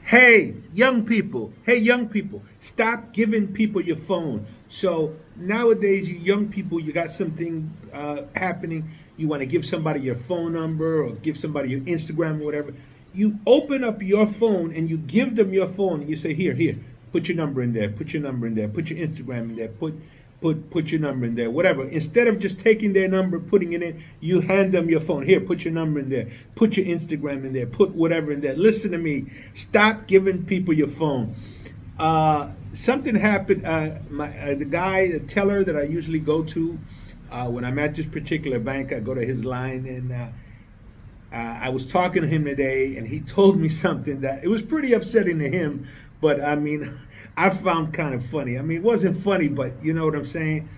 Hey, young people, stop giving people your phone. So nowadays, you young people, you got something happening. You want to give somebody your phone number or give somebody your Instagram or whatever. You open up your phone and you give them your phone and you say, here, put your number in there, put your number in there, put your Instagram in there, put your number in there, whatever. Instead of just taking their number, putting it in, you hand them your phone. Here, put your number in there, put your Instagram in there, put whatever in there. Listen to me. Stop giving people your phone. Something happened. The teller that I usually go to when I'm at this particular bank, I go to his line, and I was talking to him today, and he told me something that it was pretty upsetting to him, but I mean, I found kind of funny. I mean, it wasn't funny, but you know what I'm saying.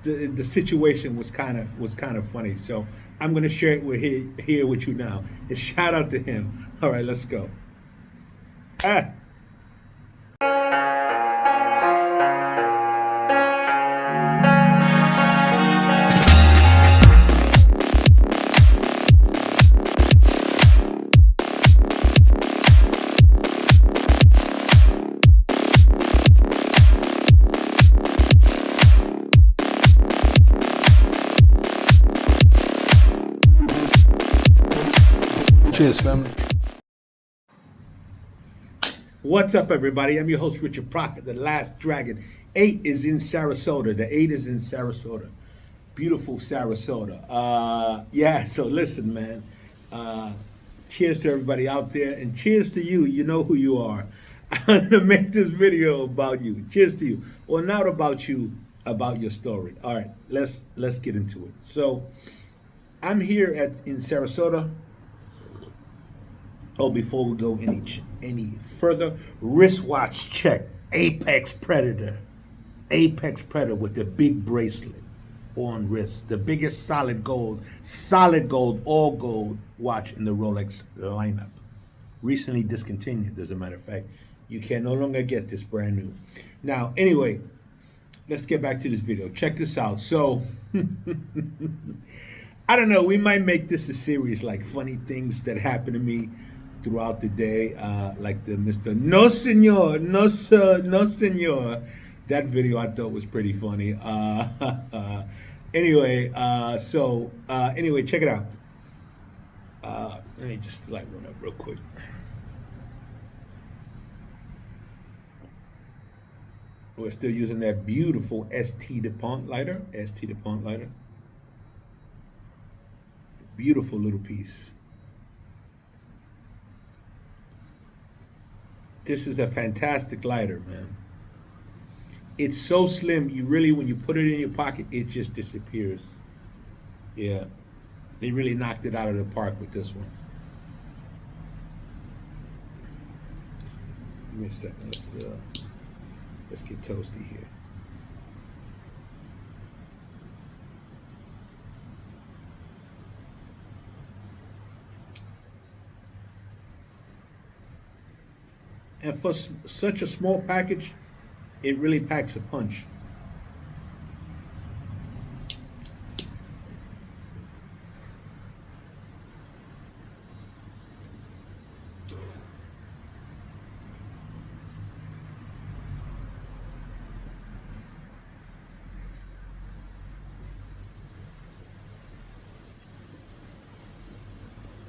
The situation was kind of funny. So I'm gonna share it here with you now. And shout out to him. All right, let's go. Ah. Cheers, family. What's up, everybody? I'm your host, Richard Prophet, the Last Dragon. 8 is in Sarasota. The 8 is in Sarasota. Beautiful Sarasota. Yeah, so listen, man. Cheers to everybody out there, and cheers to you. You know who you are. I'm going to make this video about you. Cheers to you. Well, not about you, about your story. All right, let's get into it. So I'm here in Sarasota. Oh, before we go any further, wristwatch check. Apex Predator with the big bracelet on wrist, the biggest solid gold, all gold watch in the Rolex lineup. Recently discontinued, as a matter of fact. You can no longer get this, brand new. Now, anyway, let's get back to this video. Check this out. So, I don't know. We might make this a series, like funny things that happen to me throughout the day, like the Mr. No Senor, no sir, no senor. That video I thought was pretty funny. Anyway, check it out. Let me just light one up real quick. We're still using that beautiful ST DuPont lighter. Beautiful little piece. This is a fantastic lighter, man. It's so slim, you really, when you put it in your pocket, it just disappears. Yeah, they really knocked it out of the park with this one. Give me a second, let's get toasty here. And for such a small package, it really packs a punch.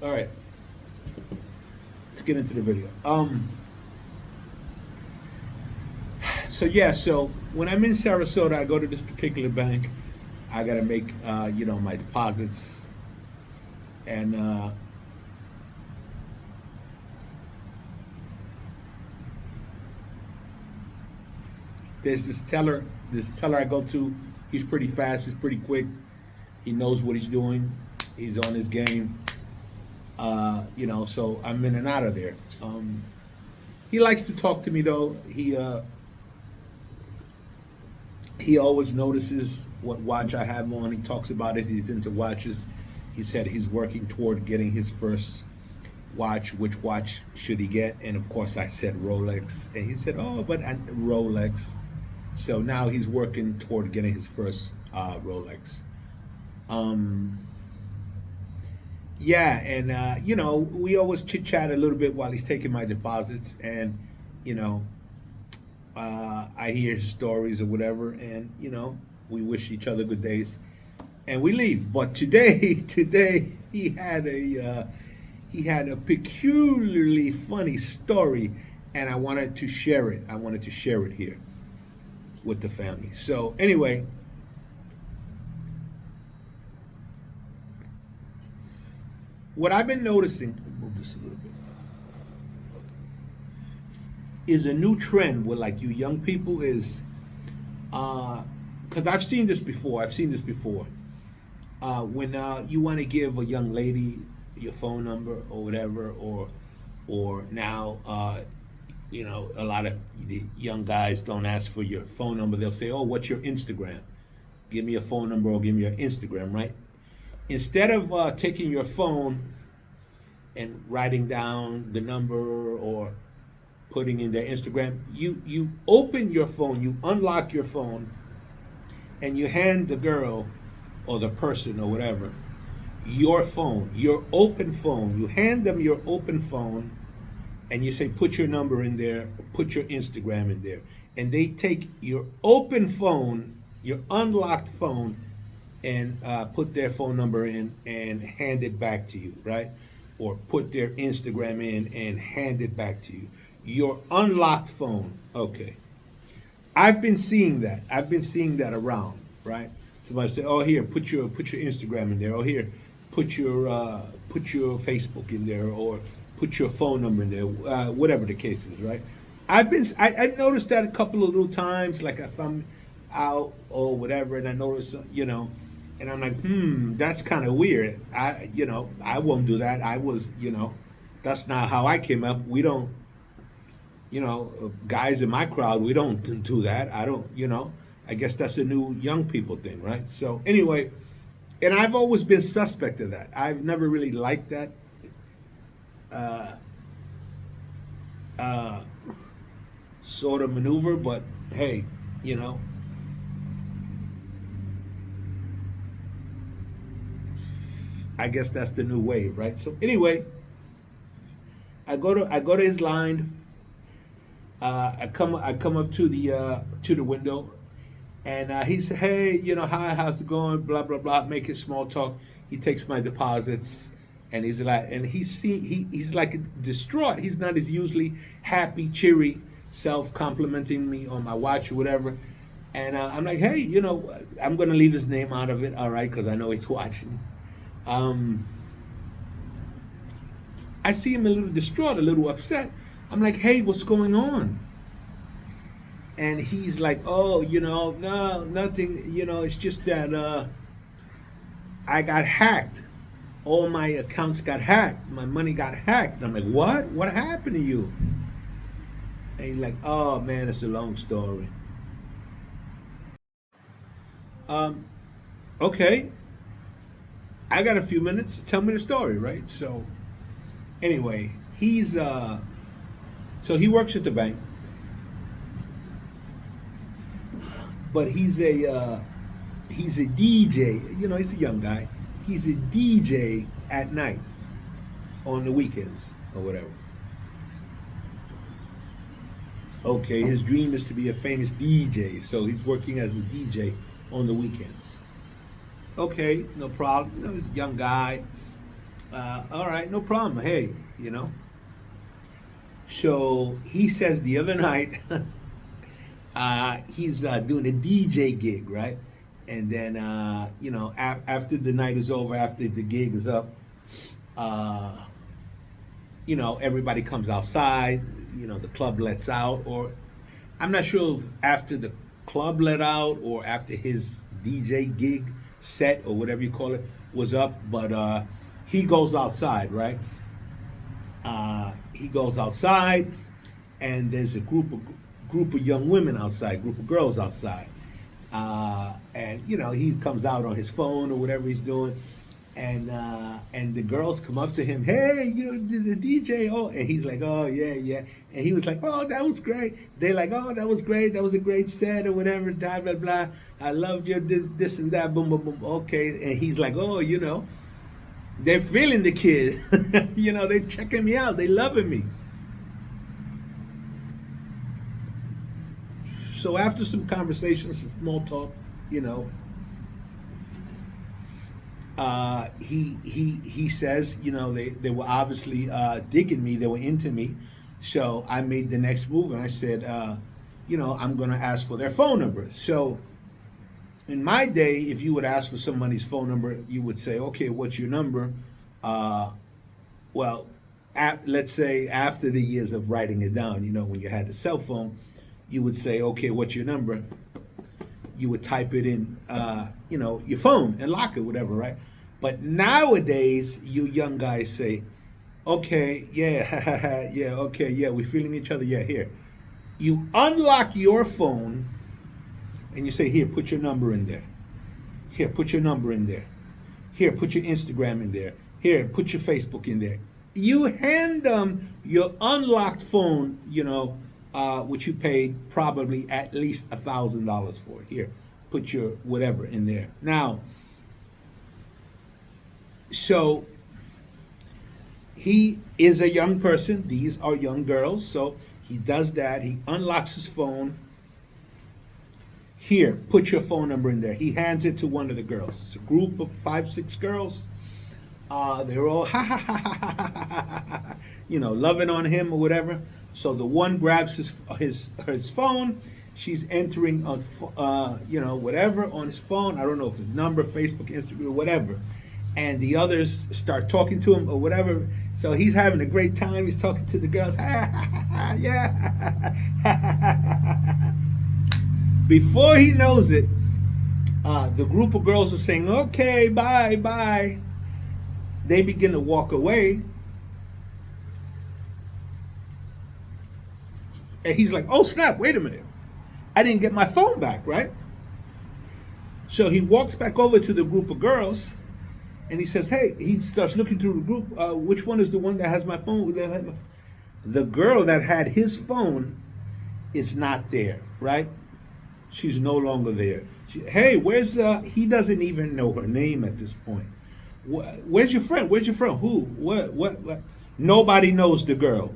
All right, let's get into the video. So when I'm in Sarasota, I go to this particular bank. I gotta make, my deposits, and there's this teller. I go to. He's pretty fast. He's pretty quick. He knows what he's doing. He's on his game. So I'm in and out of there. He likes to talk to me though. He always notices what watch I have on. He talks about it. He's into watches. He said he's working toward getting his first watch. Which watch should he get? And of course I said Rolex. And he said, oh, but Rolex. So now he's working toward getting his first Rolex. Yeah, and we always chit chat a little bit while he's taking my deposits, and you know, I hear his stories or whatever, and we wish each other good days, and we leave. But today, today he had a peculiarly funny story, and I wanted to share it. I wanted to share it here with the family. So anyway, what I've been noticing, move this a little bit, is a new trend with like you young people is, because I've seen this before. I've seen this before. When you want to give a young lady your phone number or whatever, or now, a lot of the young guys don't ask for your phone number. They'll say, "Oh, what's your Instagram? Give me your phone number or give me your Instagram." Right? Instead of taking your phone and writing down the number or putting in their Instagram, you open your phone, you unlock your phone, and you hand the girl or the person or whatever your phone, your open phone. You hand them your open phone, and you say, "Put your number in there, put your Instagram in there," and they take your open phone, your unlocked phone, and put their phone number in and hand it back to you, right? Or put their Instagram in and hand it back to you. Your unlocked phone. Okay. I've been seeing that. I've been seeing that around, right? Somebody say, "Oh, here, put your Instagram in there. Oh, here, put your Facebook in there, or put your phone number in there." Whatever the case is, right? I noticed that a couple of little times, like if I'm out or whatever, and I notice, and I'm like, that's kind of weird. I won't do that. That's not how I came up. We don't, guys in my crowd, we don't do that. I don't, I guess that's a new young people thing, right? So anyway, and I've always been suspect of that. I've never really liked that uh, sort of maneuver, but hey, I guess that's the new wave, right? So anyway, I go to his line. I come up to the window, and he said, "Hey, hi, how's it going? Blah blah blah." Making small talk. He takes my deposits, and he's like distraught. He's not his usually happy, cheery self, complimenting me on my watch or whatever. And I'm like, "Hey, I'm gonna leave his name out of it, all right, because I know he's watching." Um, I see him a little distraught, a little upset. I'm like, "Hey, what's going on?" And he's like, "Oh, no, nothing. It's just that I got hacked. All my accounts got hacked. My money got hacked." And I'm like, "What? What happened to you?" And he's like, "Oh man, it's a long story." Um, okay, I got a few minutes. Tell me the story, right? So anyway, so he works at the bank, but he's a DJ. He's a young guy. He's a DJ at night on the weekends or whatever. Okay, his dream is to be a famous DJ, so he's working as a DJ on the weekends. Okay, no problem. He's a young guy. All right, no problem. Hey, So he says the other night, he's doing a DJ gig, right? And then, after the night is over, after the gig is up, uh, everybody comes outside. The club lets out, or I'm not sure if after the club let out or after his DJ gig set or whatever you call it was up, but he goes outside, right? He goes outside, and there's a group of young women outside, group of girls outside, and he comes out on his phone or whatever he's doing, and the girls come up to him, "Hey, you the DJ?" Oh, and he's like, "Oh yeah, yeah," and he was like, "Oh, that was great." They're like, "Oh, that was great. That was a great set or whatever." Blah blah blah. I loved your this and that. Boom boom boom. Okay, and he's like, "Oh, They're feeling the kid. They're checking me out. They loving me. So after some conversations, some small talk, you know, he says, they were obviously digging me. They were into me. So I made the next move, and I said, I'm going to ask for their phone number. So in my day, if you would ask for somebody's phone number, you would say, okay, what's your number? Well, let's say after the years of writing it down, when you had the cell phone, you would say, okay, what's your number? You would type it in, your phone and lock it, whatever, right? But nowadays, you young guys say, okay, yeah, yeah, okay, yeah, we're feeling each other, yeah, here. You unlock your phone and you say, here, put your number in there. Here, put your number in there. Here, put your Instagram in there. Here, put your Facebook in there. You hand them your unlocked phone, which you paid probably at least $1,000 for. Here, put your whatever in there. Now, so he is a young person. These are young girls. So he does that. He unlocks his phone. Here, put your phone number in there. He hands it to one of the girls. It's a group of 5, 6 girls. They're all loving on him or whatever. So the one grabs his phone. She's entering on whatever on his phone. I don't know if it's number, Facebook, Instagram, or whatever. And the others start talking to him or whatever. So he's having a great time. He's talking to the girls. Yeah. Before he knows it, the group of girls are saying, okay, bye, bye. They begin to walk away. And he's like, oh, snap, wait a minute. I didn't get my phone back, right? So he walks back over to the group of girls. And he says, hey, he starts looking through the group. Which one is the one that has my phone? The girl that had his phone is not there, right? She's no longer there. Hey, where's, he doesn't even know her name at this point. Where's your friend? Where's your friend? Who? What? Nobody knows the girl.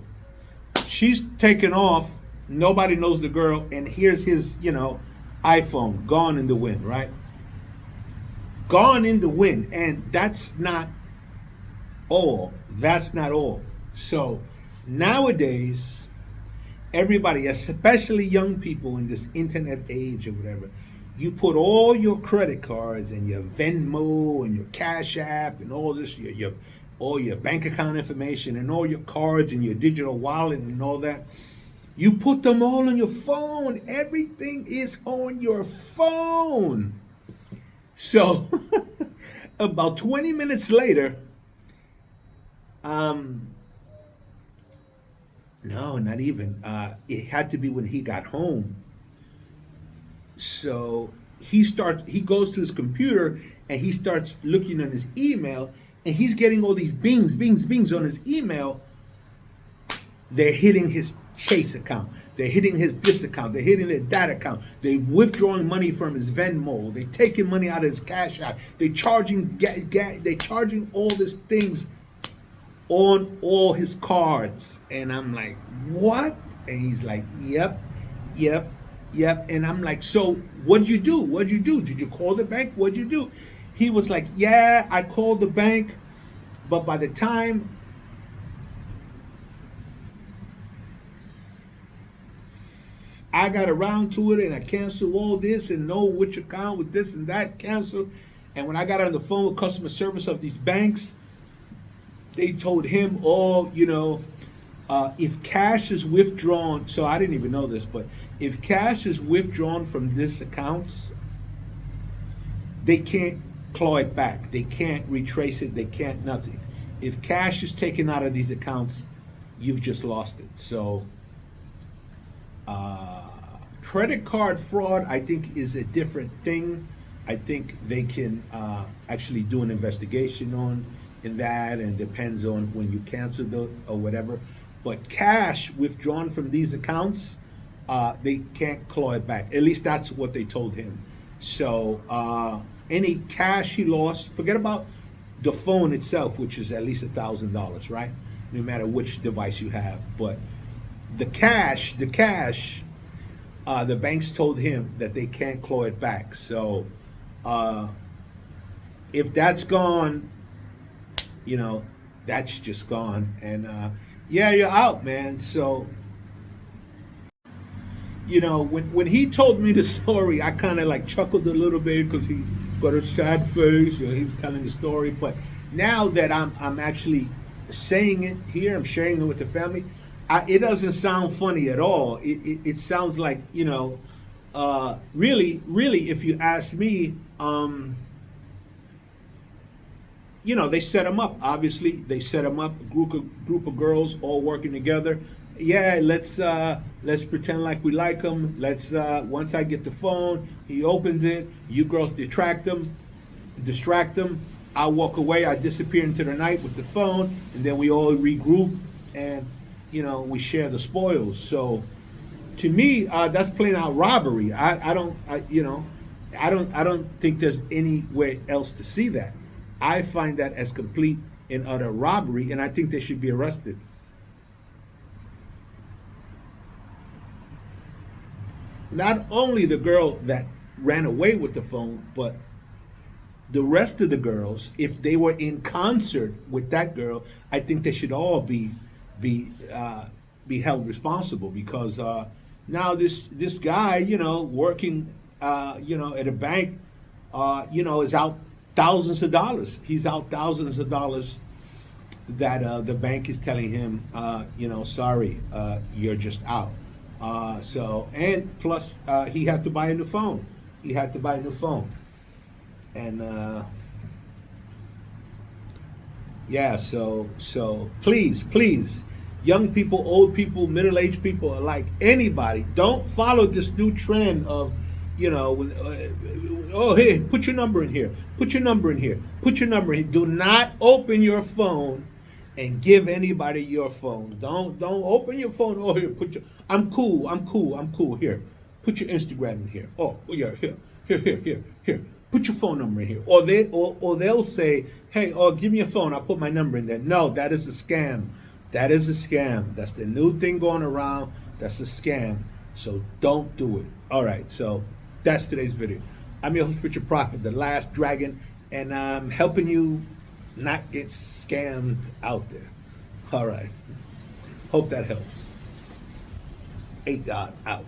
She's taken off. Nobody knows the girl. And here's his, iPhone gone in the wind, right? Gone in the wind. And that's not all. That's not all. So nowadays, everybody, especially young people in this internet age or whatever, you put all your credit cards and your Venmo and your Cash App and all this, all your bank account information and all your cards and your digital wallet and all that. You put them all on your phone. Everything is on your phone. So about 20 minutes later, no, not even. It had to be when he got home. So he goes to his computer and he starts looking on his email, and he's getting all these bings on his email. They're hitting his Chase account. They're hitting his this account. They're hitting their that account. They're withdrawing money from his Venmo. They're taking money out of his Cash App. They're charging all these things on all his cards. And I'm like, what? And he's like, yep. And I'm like, so what'd you do? Did you call the bank? What'd you do? He was like, yeah, I called the bank, but by the time I got around to it and I canceled all this and know which account with this and that canceled. And when I got on the phone with customer service of these banks, they told him, if cash is withdrawn, so I didn't even know this, but if cash is withdrawn from this accounts, they can't claw it back. They can't retrace it. They can't nothing. If cash is taken out of these accounts, you've just lost it. So credit card fraud, I think, is a different thing. I think they can actually do an investigation on in that, and it depends on when you cancel it or whatever. But cash withdrawn from these accounts, they can't claw it back. At least that's what they told him. So any cash he lost, forget about the phone itself, which is at least $1,000, right? No matter which device you have. But the cash, the banks told him that they can't claw it back. So if that's gone, that's just gone. And yeah, you're out, man. So when he told me the story, I kind of like chuckled a little bit because he got a sad face. He was telling the story. But now that I'm actually saying it here, I'm sharing it with the family. It doesn't sound funny at all. It sounds like really, if you ask me, they set him up. Obviously, they set him up. A group of girls all working together. Yeah, let's pretend like we like him. Let's once I get the phone, he opens it. You girls distract him. I walk away. I disappear into the night with the phone, and then we all regroup and we share the spoils. So to me, that's plain out robbery. I don't think there's anywhere else to see that. I find that as complete and utter robbery, and I think they should be arrested. Not only the girl that ran away with the phone, but the rest of the girls, if they were in concert with that girl, I think they should all be held responsible, because now this guy, working, at a bank, is out thousands of dollars. He's out thousands of dollars that the bank is telling him, sorry, you're just out. So, and plus, he had to buy a new phone. And yeah, so please, young people, old people, middle-aged people, like anybody, don't follow this new trend of, oh, hey, put your number in here. Do not open your phone and give anybody your phone. Don't open your phone. Oh, here, I'm cool. Here, put your Instagram in here. Oh, yeah, here. Put your phone number in here. Or they'll say, hey, give me your phone. I'll put my number in there. No, that is a scam. That's the new thing going around. That's a scam. So don't do it. All right, so that's today's video. I'm your host, Richard Prophet, the last dragon, and I'm helping you not get scammed out there. All right. Hope that helps. 8 Dot out.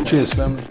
Cheers, family.